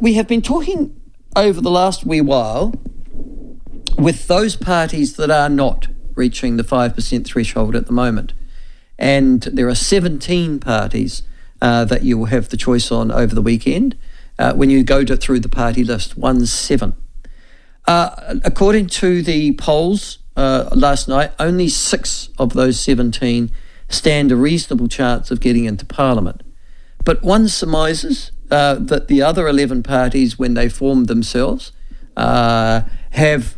we have been talking over the last wee while with those parties that are not reaching the 5% threshold at the moment. And there are 17 parties that you will have the choice on over the weekend. When you go through the party list, 7. According to the polls last night, only 6 of those 17 stand a reasonable chance of getting into Parliament. But one surmises that the other 11 parties, when they formed themselves, have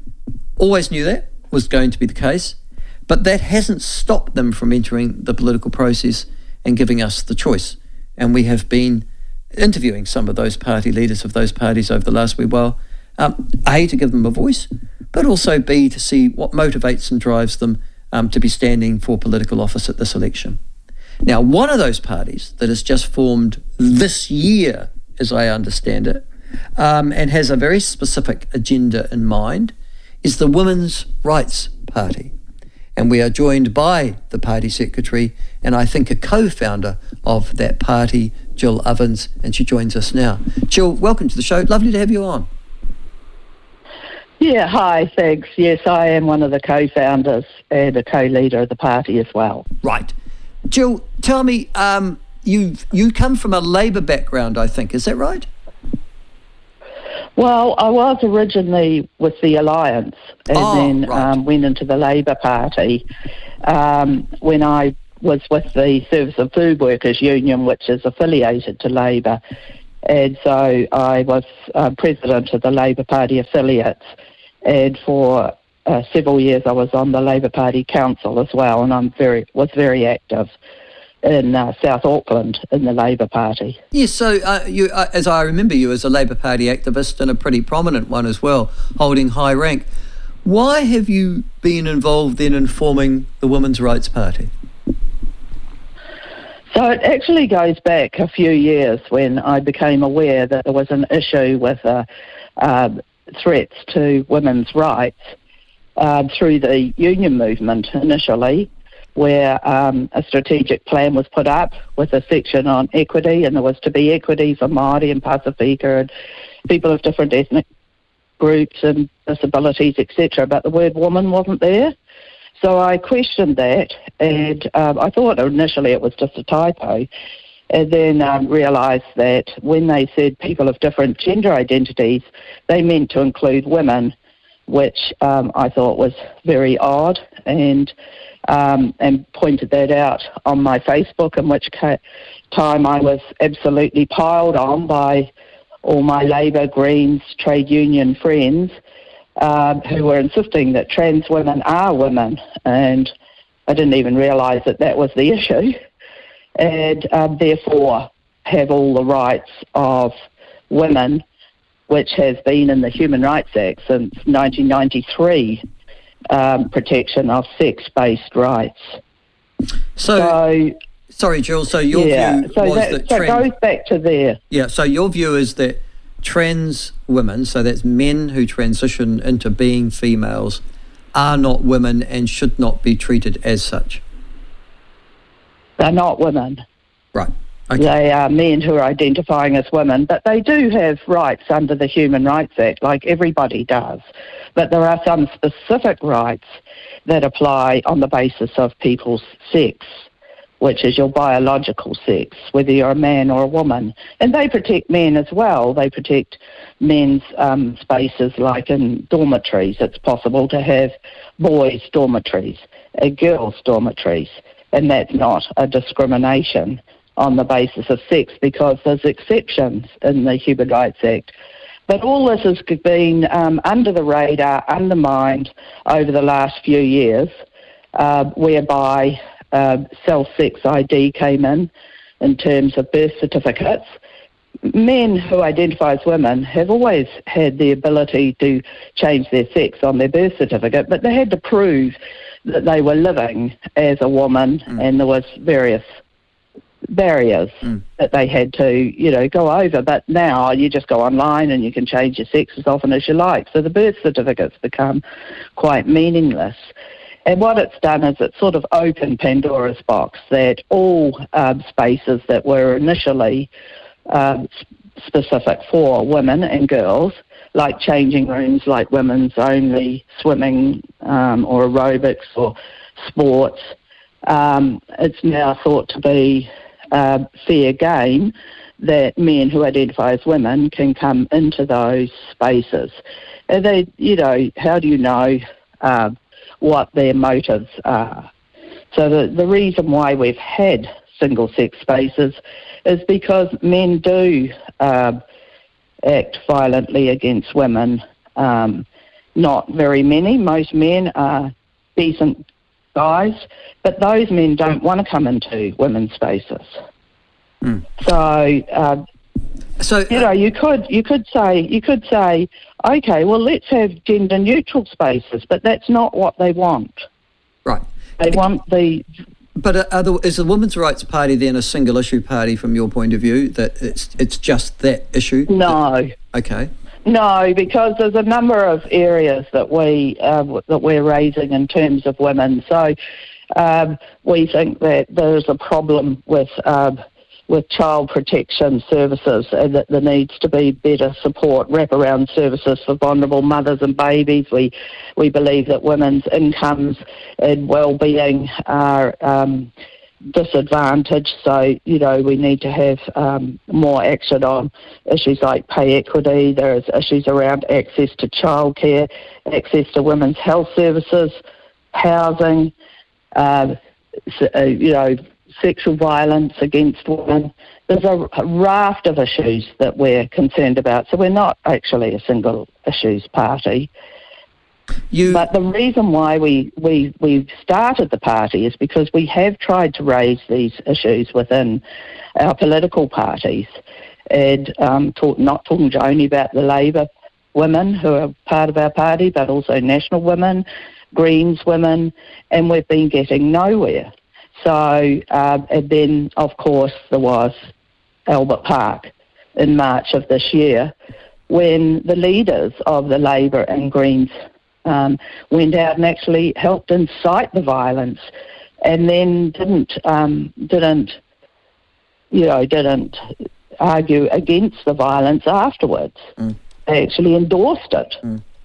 always knew that was going to be the case, but that hasn't stopped them from entering the political process and giving us the choice. And we have been interviewing some of those party leaders of those parties over the last wee while, A, to give them a voice, but also B, to see what motivates and drives them to be standing for political office at this election. Now, one of those parties that has just formed this year, as I understand it, and has a very specific agenda in mind, is the Women's Rights Party. And we are joined by the party secretary and I think a co-founder of that party, Jill Ovens, and she joins us now. Jill, welcome to the show. Lovely to have you on. Yeah, hi, thanks. Yes, I am one of the co-founders and a co-leader of the party as well. Right. Jill, tell me, you come from a Labour background, I think. Is that right? Well, I was originally with the Alliance and then went into the Labour Party when I was with the Service of Food Workers Union, which is affiliated to Labour. And so I was president of the Labour Party affiliates, and for several years I was on the Labour Party Council as well, and was very active in South Auckland in the Labour Party. Yes, so you, as I remember you as a Labour Party activist and a pretty prominent one as well, holding high rank. Why have you been involved then in forming the Women's Rights Party? So it actually goes back a few years when I became aware that there was an issue with threats to women's rights through the union movement initially, where a strategic plan was put up with a section on equity, and there was to be equity for Māori and Pasifika and people of different ethnic groups and disabilities, etc., but the word woman wasn't there. So I questioned that, and I thought initially it was just a typo, and then realised that when they said people of different gender identities, they meant to include women, which I thought was very odd, and pointed that out on my Facebook, in which time I was absolutely piled on by all my Labour, Greens, trade union friends who were insisting that trans women are women, and I didn't even realise that that was the issue, and therefore have all the rights of women, which has been in the Human Rights Act since 1993, protection of sex-based rights. So sorry, Jill, so your view was that So it goes back to there. Yeah, so your view is that trans women, so that's men who transition into being females, are not women and should not be treated as such. They're not women. Right. Okay. They are men who are identifying as women, but they do have rights under the Human Rights Act, like everybody does. But there are some specific rights that apply on the basis of people's sex, which is your biological sex, whether you're a man or a woman. And they protect men as well. They protect men's spaces, like in dormitories. It's possible to have boys' dormitories, girls' dormitories, and that's not a discrimination on the basis of sex, because there's exceptions in the Human Rights Act. But all this has been under the radar, undermined over the last few years, whereby self-sex ID came in terms of birth certificates. Men who identify as women have always had the ability to change their sex on their birth certificate, but they had to prove that they were living as a woman, and there was various barriers that they had to, go over. But now you just go online and you can change your sex as often as you like. So the birth certificates become quite meaningless. And what it's done is it's sort of opened Pandora's box, that all spaces that were initially specific for women and girls, like changing rooms, like women's only swimming or aerobics or sports. It's now thought to be fair game that men who identify as women can come into those spaces. And they, how do you know what their motives are? So the reason why we've had single-sex spaces is because men do act violently against women. Not very many. Most men are decent guys, but those men don't want to come into women's spaces. So, you could say, okay, well, let's have gender neutral spaces, but that's not what they want. Right. They want the. But is the Women's Rights Party then a single issue party from your point of view? That it's just that issue? No. Okay. No, because there's a number of areas that we're raising in terms of women. So we think that there's a problem with child protection services, and that there needs to be better support, wraparound services for vulnerable mothers and babies. We believe that women's incomes and well-being are disadvantaged, so we need to have more action on issues like pay equity. There's issues around access to childcare, access to women's health services, housing, sexual violence against women. There's a raft of issues that we're concerned about, so we're not actually a single issues party. But the reason why we started the party is because we have tried to raise these issues within our political parties, and not talking only about the Labour women who are part of our party, but also National women, Greens women, and we've been getting nowhere. So, and then, of course, there was Albert Park in March of this year, when the leaders of the Labour and Greens went out and actually helped incite the violence, and then didn't argue against the violence afterwards. They actually endorsed it.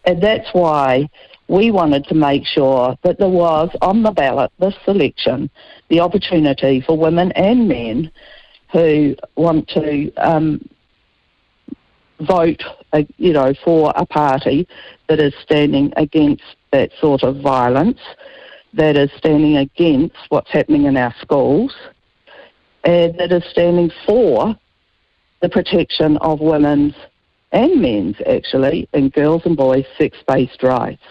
And that's why we wanted to make sure that there was on the ballot this election the opportunity for women and men who want to vote, for a party that is standing against that sort of violence, that is standing against what's happening in our schools, and that is standing for the protection of women's and men's, actually, and girls' and boys' sex-based rights.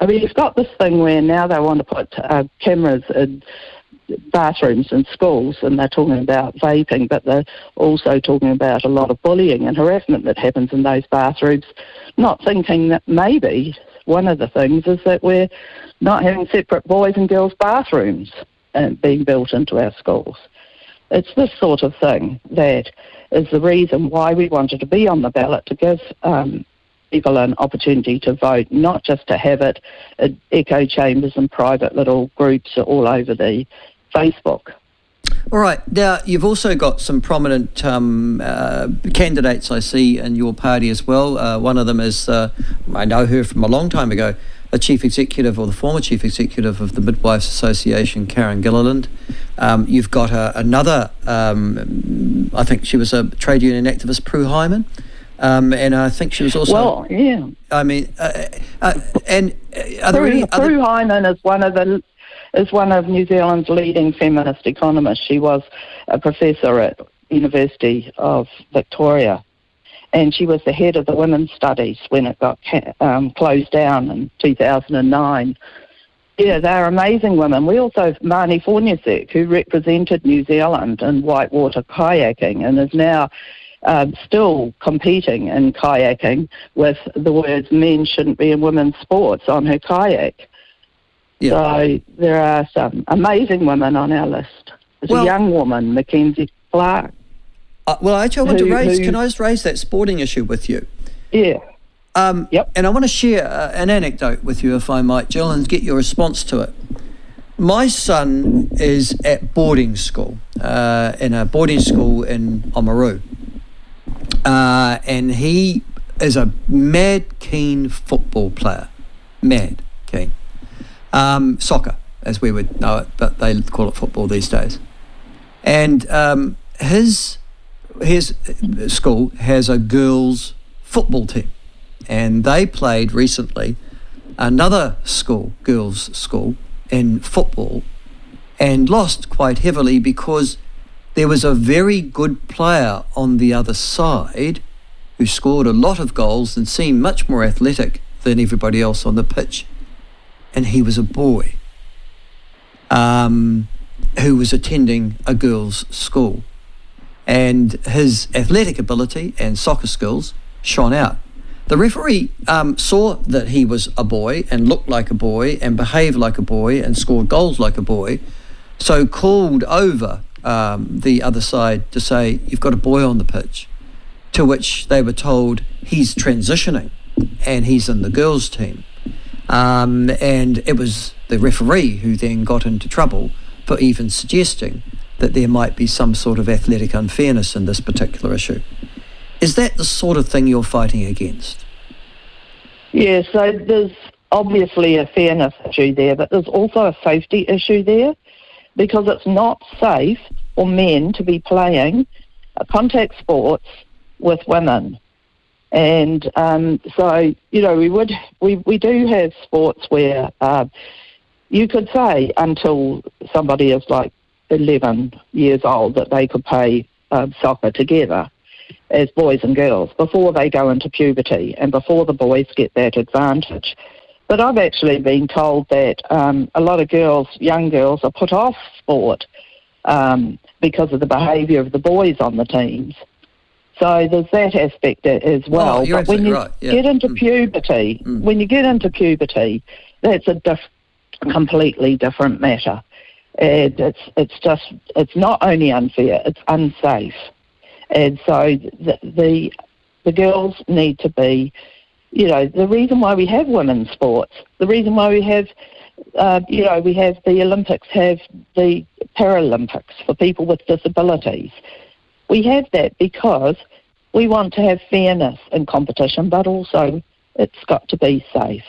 I mean, you've got this thing where now they want to put cameras in bathrooms in schools, and they're talking about vaping, but they're also talking about a lot of bullying and harassment that happens in those bathrooms, not thinking that maybe one of the things is that we're not having separate boys' and girls' bathrooms being built into our schools. It's this sort of thing that is the reason why we wanted to be on the ballot, to give people an opportunity to vote, not just to have it at echo chambers and private little groups all over the Facebook. All right. Now, you've also got some prominent candidates I see in your party as well. One of them is, I know her from a long time ago, a chief executive, or the former chief executive of the Midwives Association, Karen Gilliland. You've got another, I think she was a trade union activist, Prue Hyman. And I think she was also... Well, yeah. I mean, and are there any other... Prue Hyman is one of New Zealand's leading feminist economists. She was a professor at University of Victoria, and she was the head of the women's studies when it got closed down in 2009. Yeah, they're amazing women. We also have Marnie Forniasek, who represented New Zealand in whitewater kayaking and is now still competing in kayaking with the words "men shouldn't be in women's sports" on her kayak. Yeah. So there are some amazing women on our list. There's a young woman, Mackenzie Clark. Well, actually, I want to raise... Can I just raise that sporting issue with you? Yeah. Yep. And I want to share an anecdote with you, if I might, Jill, and get your response to it. My son is at boarding school, in a boarding school in Oamaru. and he is a mad keen football player. Mad keen. Soccer, as we would know it, but they call it football these days. And his school has a girls' football team, and they played recently another school, girls' school, in football, and lost quite heavily because there was a very good player on the other side who scored a lot of goals and seemed much more athletic than everybody else on the pitch. And he was a boy who was attending a girls' school. And his athletic ability and soccer skills shone out. The referee saw that he was a boy and looked like a boy and behaved like a boy and scored goals like a boy, so called over the other side to say, you've got a boy on the pitch, to which they were told he's transitioning and he's in the girls' team. And it was the referee who then got into trouble for even suggesting that there might be some sort of athletic unfairness in this particular issue. Is that the sort of thing you're fighting against? Yeah, so there's obviously a fairness issue there, but there's also a safety issue there, because it's not safe for men to be playing contact sports with women. And so, you know, we do have sports where you could say until somebody is like 11 years old that they could play soccer together as boys and girls before they go into puberty and before the boys get that advantage. But I've actually been told that a lot of girls, young girls, are put off sport because of the behaviour of the boys on the teams. So there's that aspect as well. Oh, you're but when you right. Yeah. get into puberty, when you get into puberty, that's a completely different matter. And it's not only unfair, it's unsafe. And so the girls need to be, you know, the reason why we have women's sports, the reason why we have, we have the Olympics, have the Paralympics for people with disabilities. We have that because we want to have fairness in competition, but also it's got to be safe.